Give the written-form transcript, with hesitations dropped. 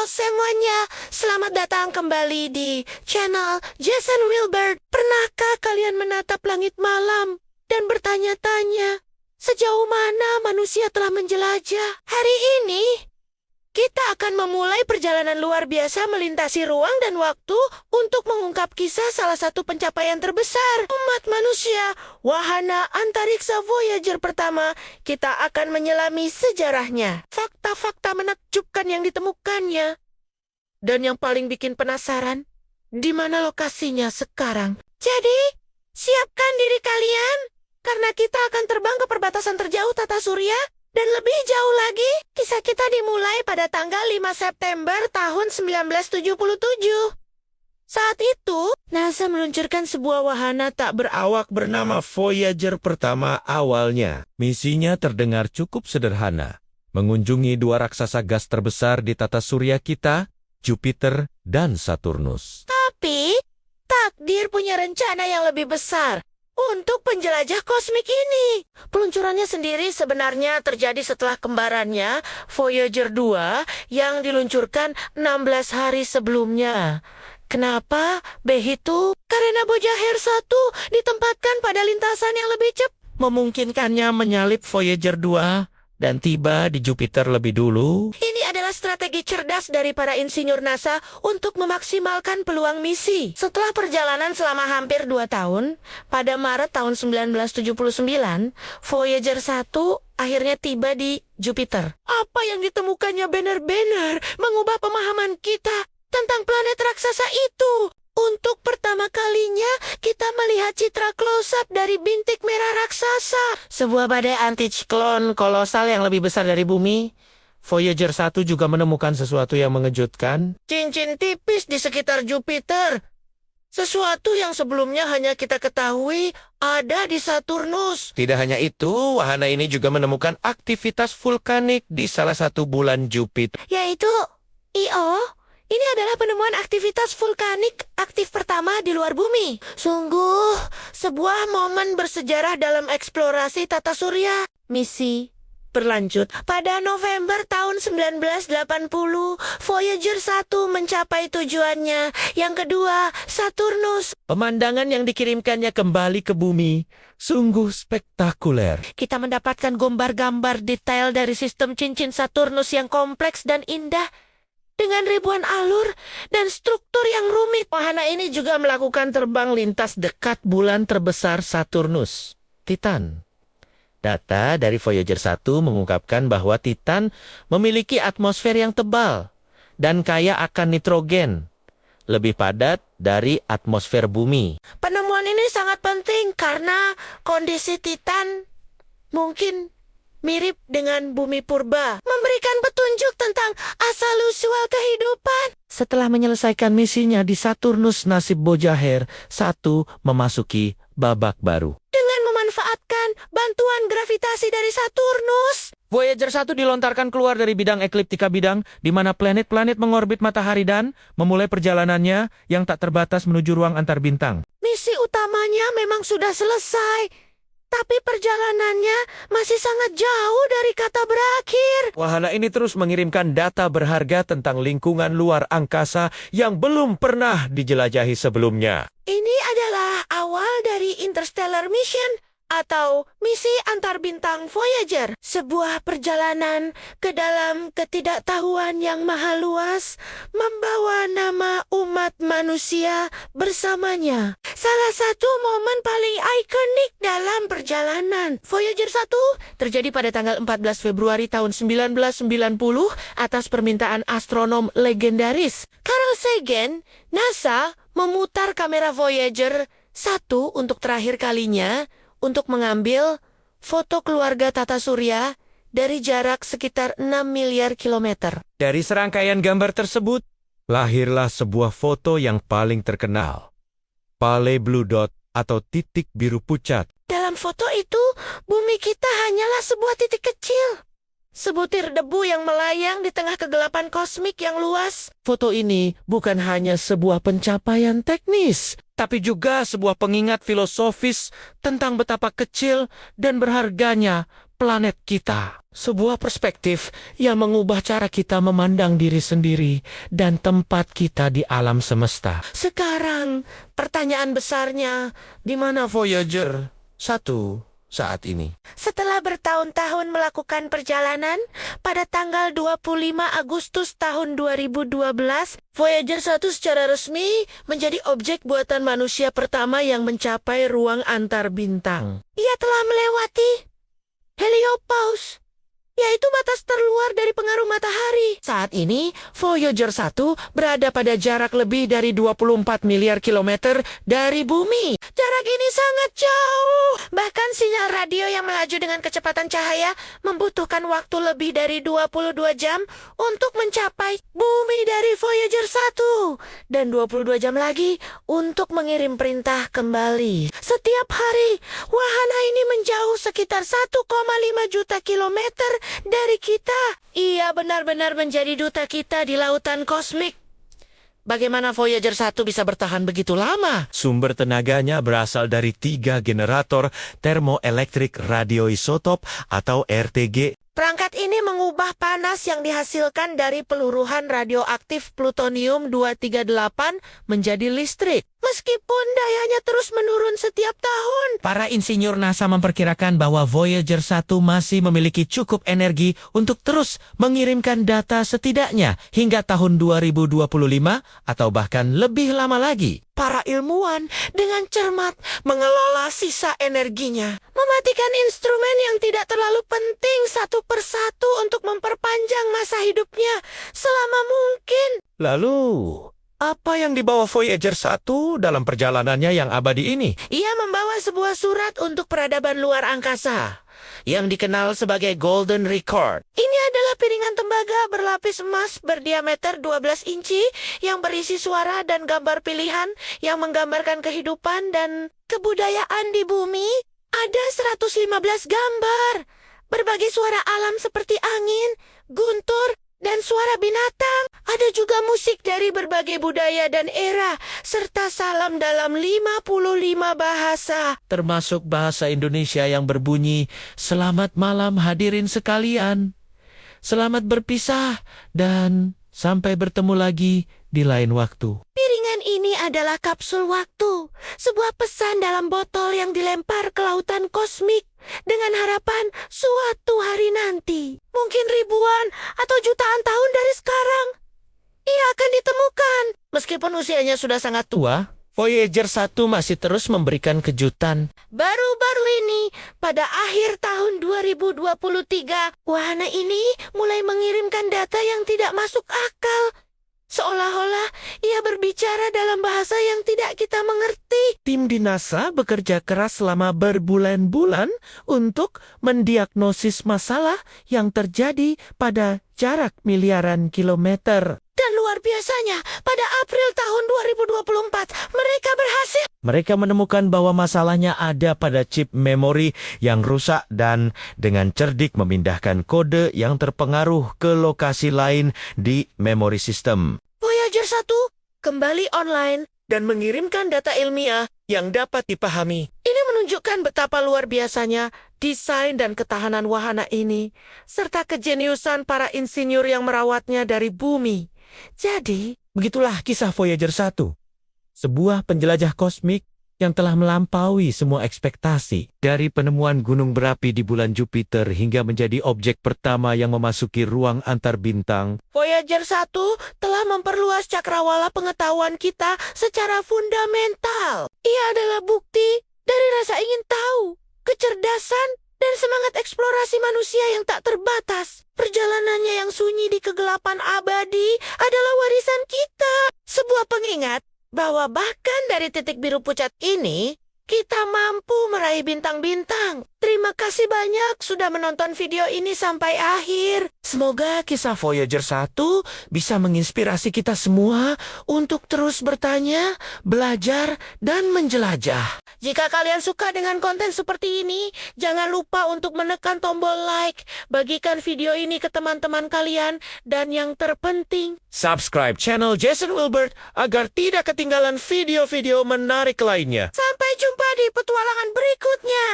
semuanya, selamat datang kembali di channel Jason Wilbert. Pernahkah kalian menatap langit malam dan bertanya-tanya, sejauh mana manusia telah menjelajah? Hari ini, kita akan memulai perjalanan luar biasa melintasi ruang dan waktu untuk mengungkap kisah salah satu pencapaian terbesar umat manusia, wahana antariksa Voyager pertama. Kita akan menyelami sejarahnya, fakta-fakta menakjubkan yang ditemukannya, dan yang paling bikin penasaran, di mana lokasinya sekarang. Jadi, siapkan diri kalian, karena kita akan terbang ke perbatasan terjauh tata surya. Dan lebih jauh lagi, kisah kita dimulai pada tanggal 5 September tahun 1977. Saat itu, NASA meluncurkan sebuah wahana tak berawak bernama Voyager pertama. Awalnya, misinya terdengar cukup sederhana. Mengunjungi dua raksasa gas terbesar di tata surya kita, Jupiter dan Saturnus. Tapi, takdir punya rencana yang lebih besar untuk penjelajah kosmik ini. Peluncurannya sendiri sebenarnya terjadi setelah kembarannya, Voyager 2, yang diluncurkan 16 hari sebelumnya. Kenapa begitu? Karena Voyager 1 ditempatkan pada lintasan yang lebih cepat, Memungkinkannya menyalip Voyager 2 dan tiba di Jupiter lebih dulu. Ini adalah strategi cerdas dari para insinyur NASA untuk memaksimalkan peluang misi. Setelah perjalanan selama hampir 2 tahun, pada Maret tahun 1979, Voyager 1 akhirnya tiba di Jupiter. Apa yang ditemukannya benar-benar mengubah pemahaman kita tentang planet raksasa itu. Untuk pertama kalinya, kita melihat citra close-up dari bintik merah raksasa. Sebuah badai antisiklon kolosal yang lebih besar dari bumi. Voyager 1 juga menemukan sesuatu yang mengejutkan. Cincin tipis di sekitar Jupiter. Sesuatu yang sebelumnya hanya kita ketahui ada di Saturnus. Tidak hanya itu, wahana ini juga menemukan aktivitas vulkanik di salah satu bulan Jupiter. Yaitu, Io. Ini adalah penemuan aktivitas vulkanik aktif pertama di luar bumi. Sungguh, sebuah momen bersejarah dalam eksplorasi tata surya. Misi berlanjut. Pada November tahun 1980, Voyager 1 mencapai tujuannya. Yang kedua, Saturnus. Pemandangan yang dikirimkannya kembali ke bumi sungguh spektakuler. Kita mendapatkan gambar-gambar detail dari sistem cincin Saturnus yang kompleks dan indah, dengan ribuan alur dan struktur yang rumit. Wahana ini juga melakukan terbang lintas dekat bulan terbesar Saturnus, Titan. Data dari Voyager 1 mengungkapkan bahwa Titan memiliki atmosfer yang tebal dan kaya akan nitrogen, lebih padat dari atmosfer bumi. Penemuan ini sangat penting karena kondisi Titan mungkin mirip dengan bumi purba, memberikan petunjuk tentang asal-usul kehidupan. Setelah menyelesaikan misinya di Saturnus, nasib Voyager 1 memasuki babak baru. Dengan memanfaatkan bantuan gravitasi dari Saturnus, Voyager 1 dilontarkan keluar dari bidang ekliptika bidang, di mana planet-planet mengorbit matahari dan memulai perjalanannya yang tak terbatas menuju ruang antar bintang. misi utamanya memang sudah selesai, tapi perjalanannya masih sangat jauh dari kata berakhir. Wahana ini terus mengirimkan data berharga tentang lingkungan luar angkasa yang belum pernah dijelajahi sebelumnya. Ini adalah awal dari Interstellar Mission atau misi antar bintang Voyager. Sebuah perjalanan ke dalam ketidaktahuan yang maha luas, membawa nama umat manusia bersamanya. Salah satu momen paling ikonik dalam perjalanan Voyager 1 terjadi pada tanggal 14 Februari tahun 1990 atas permintaan astronom legendaris Carl Sagan. NASA memutar kamera Voyager 1 untuk terakhir kalinya untuk mengambil foto keluarga tata surya dari jarak sekitar 6 miliar kilometer. Dari serangkaian gambar tersebut, lahirlah sebuah foto yang paling terkenal, Pale Blue Dot atau titik biru pucat. Dalam foto itu, bumi kita hanyalah sebuah titik kecil, sebutir debu yang melayang di tengah kegelapan kosmik yang luas. Foto ini bukan hanya sebuah pencapaian teknis, tapi juga sebuah pengingat filosofis tentang betapa kecil dan berharganya planet kita. Sebuah perspektif yang mengubah cara kita memandang diri sendiri dan tempat kita di alam semesta. Sekarang, pertanyaan besarnya, Di mana Voyager 1 saat ini? setelah bertahun-tahun melakukan perjalanan, pada tanggal 25 Agustus tahun 2012, Voyager 1 secara resmi menjadi objek buatan manusia pertama yang mencapai ruang antar bintang. Ia telah melewati heliopause, yaitu batas terluar dari pengaruh matahari. Saat ini, Voyager 1 berada pada jarak lebih dari 24 miliar kilometer dari bumi. jarak ini sangat jauh. Bahkan sinyal radio yang melaju dengan kecepatan cahaya membutuhkan waktu lebih dari 22 jam untuk mencapai bumi dari Voyager 1. Dan 22 jam lagi untuk mengirim perintah kembali. Setiap hari, wahana ini menjauh sekitar 1,5 juta kilometer dari kita. Ia benar-benar menjadi duta kita di lautan kosmik. Bagaimana Voyager 1 bisa bertahan begitu lama? Sumber tenaganya berasal dari 3 generator termoelektrik radioisotop atau RTG. Perangkat ini mengubah panas yang dihasilkan dari peluruhan radioaktif plutonium-238 menjadi listrik. Meskipun dayanya terus menurun setiap tahun. Para insinyur NASA memperkirakan bahwa Voyager 1 masih memiliki cukup energi untuk terus mengirimkan data setidaknya hingga tahun 2025 atau bahkan lebih lama lagi. Para ilmuwan dengan cermat mengelola sisa energinya. Mematikan instrumen yang tidak terlalu penting satu persatu untuk memperpanjang masa hidupnya selama mungkin. Lalu, apa yang dibawa Voyager 1 dalam perjalanannya yang abadi ini? Ia membawa sebuah surat untuk peradaban luar angkasa Yang dikenal sebagai Golden Record. Ini adalah piringan tembaga berlapis emas berdiameter 12 inci yang berisi suara dan gambar pilihan yang menggambarkan kehidupan dan kebudayaan di bumi. Ada 115 gambar. Berbagai suara alam seperti angin, guntur, dan suara binatang. Ada juga musik dari berbagai budaya dan era, serta salam dalam 55 bahasa. Termasuk bahasa Indonesia yang berbunyi, "Selamat malam hadirin sekalian. Selamat berpisah dan sampai bertemu lagi di lain waktu." Piringan ini adalah kapsul waktu, sebuah pesan dalam botol yang dilempar ke lautan kosmik dengan harapan suatu hari nanti, mungkin ribuan atau jutaan tahun dari sekarang, ia akan ditemukan. Meskipun usianya sudah sangat tua, Voyager 1 masih terus memberikan kejutan. Baru-baru ini, pada akhir tahun 2023, wahana ini mulai mengirimkan data yang tidak masuk akal. Seolah-olah ia berbicara dalam bahasa yang tidak kita mengerti. Tim di NASA bekerja keras selama berbulan-bulan untuk mendiagnosis masalah yang terjadi pada jarak miliaran kilometer. Dan luar biasanya, pada April tahun 2024, mereka berhasil. Mereka menemukan bahwa masalahnya ada pada chip memori yang rusak dan dengan cerdik memindahkan kode yang terpengaruh ke lokasi lain di memori sistem. Voyager 1 kembali online Dan mengirimkan data ilmiah yang dapat dipahami. Ini menunjukkan betapa luar biasanya desain dan ketahanan wahana ini, serta kejeniusan para insinyur yang merawatnya dari bumi. Jadi, begitulah kisah Voyager 1. Sebuah penjelajah kosmik yang telah melampaui semua ekspektasi. Dari penemuan gunung berapi di bulan Jupiter hingga menjadi objek pertama yang memasuki ruang antar bintang, Voyager 1 telah memperluas cakrawala pengetahuan kita secara fundamental. Ia adalah bukti dari rasa ingin tahu, kecerdasan, dan semangat eksplorasi manusia yang tak terbatas. Perjalanannya yang sunyi di kegelapan abadi adalah warisan kita. Sebuah pengingat bahwa bahkan dari titik biru pucat ini, kita mampu meraih bintang-bintang. Terima kasih banyak sudah menonton video ini sampai akhir. semoga kisah Voyager 1 bisa menginspirasi kita semua untuk terus bertanya, belajar, dan menjelajah. Jika kalian suka dengan konten seperti ini, jangan lupa untuk menekan tombol like, bagikan video ini ke teman-teman kalian, dan yang terpenting, Subscribe channel Jason Wilbert agar tidak ketinggalan video-video menarik lainnya. sampai jumpa di petualangan berikutnya.